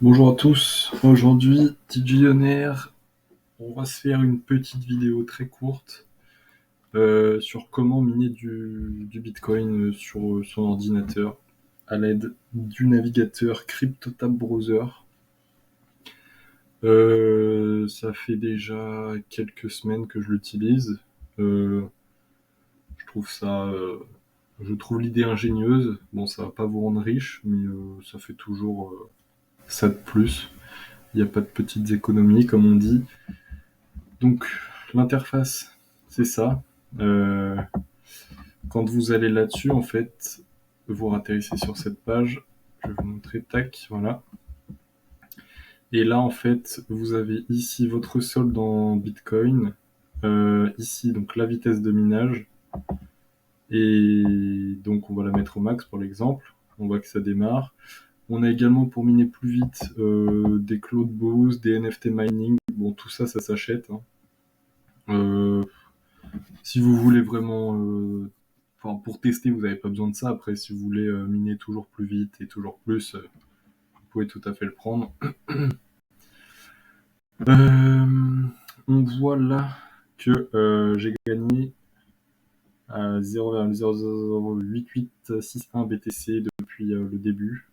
Bonjour à tous, aujourd'hui Digionnaire, on va se faire une petite vidéo très courte sur comment miner du Bitcoin sur son ordinateur à l'aide du navigateur CryptoTab Browser. Ça fait déjà quelques semaines que je l'utilise. Je trouve je trouve l'idée ingénieuse. Bon, ça va pas vous rendre riche, mais ça fait toujours ça de plus. Il n'y a pas de petites économies, comme on dit. Donc, l'interface, c'est ça. Euh, Quand vous allez là-dessus, en fait, vous atterrissez sur cette page. Je vais vous montrer, tac, voilà. Et là, en fait, vous avez ici votre solde en Bitcoin. Ici, donc la vitesse de minage. Et donc, on va la mettre au max pour l'exemple. On voit que ça démarre. On a également pour miner plus vite des Cloud Boost, des NFT mining. Bon, tout ça, ça s'achète, hein. Si vous voulez vraiment, enfin, pour tester, vous n'avez pas besoin de ça. Après, si vous voulez miner toujours plus vite et toujours plus, vous pouvez tout à fait le prendre. On voit là que j'ai gagné à 0,0008861 BTC depuis le début,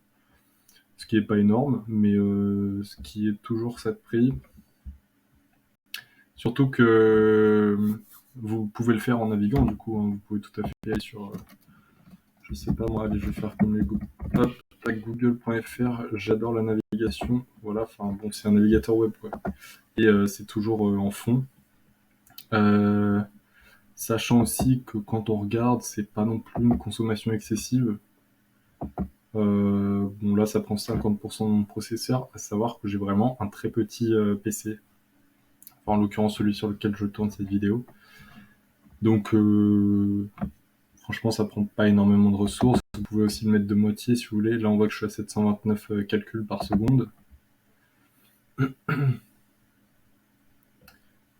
ce qui est pas énorme, mais ce qui est toujours ça de prix. Surtout que vous pouvez le faire en naviguant, du coup, hein, vous pouvez tout à fait aller sur, je sais pas moi, allez, je vais faire comme les hop, google.fr, j'adore la navigation, voilà, enfin bon, c'est un navigateur web quoi. Et c'est toujours en fond. Euh, Sachant aussi que quand on regarde, c'est pas non plus une consommation excessive. Bon là, ça prend 50% de mon processeur, à savoir que j'ai vraiment un très petit PC. Enfin, en l'occurrence, celui sur lequel je tourne cette vidéo. Donc, franchement, ça prend pas énormément de ressources. Vous pouvez aussi le mettre de moitié si vous voulez. Là, on voit que je suis à 729 calculs par seconde.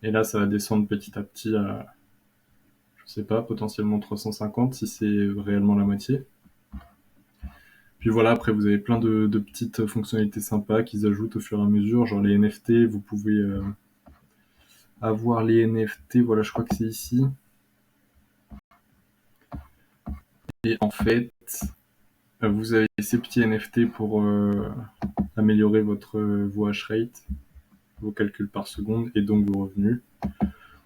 Et là, ça va descendre petit à petit à, je sais pas, potentiellement 350 si c'est réellement la moitié. Puis voilà, après, vous avez plein de petites fonctionnalités sympas qu'ils ajoutent au fur et à mesure, genre les NFT. Vous pouvez avoir les NFT, voilà, je crois que c'est ici. Et en fait, vous avez ces petits NFT pour améliorer vos hash rate, vos calculs par seconde et donc vos revenus.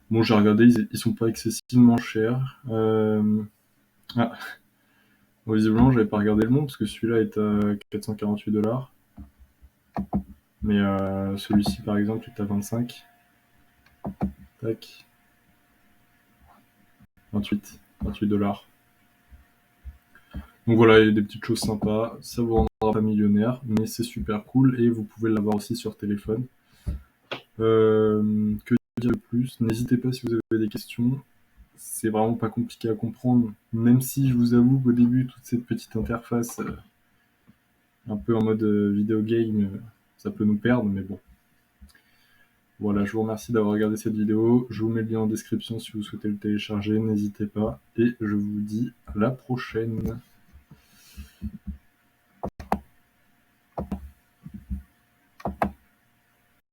Bon, j'ai regardé, ils sont pas excessivement chers. Ah, bon, visiblement, j'avais pas regardé le monde parce que celui-là est à 448 $. Mais celui-ci, par exemple, est à 25. Tac. 28 $. Donc voilà, il y a des petites choses sympas. Ça vous rendra pas millionnaire, mais c'est super cool et vous pouvez l'avoir aussi sur téléphone. Que dire de plus? N'hésitez pas si vous avez des questions. C'est vraiment pas compliqué à comprendre, même si je vous avoue qu'au début, toute cette petite interface, un peu en mode vidéo game, ça peut nous perdre, mais bon. Voilà, je vous remercie d'avoir regardé cette vidéo. Je vous mets le lien en description si vous souhaitez le télécharger, n'hésitez pas. Et je vous dis à la prochaine.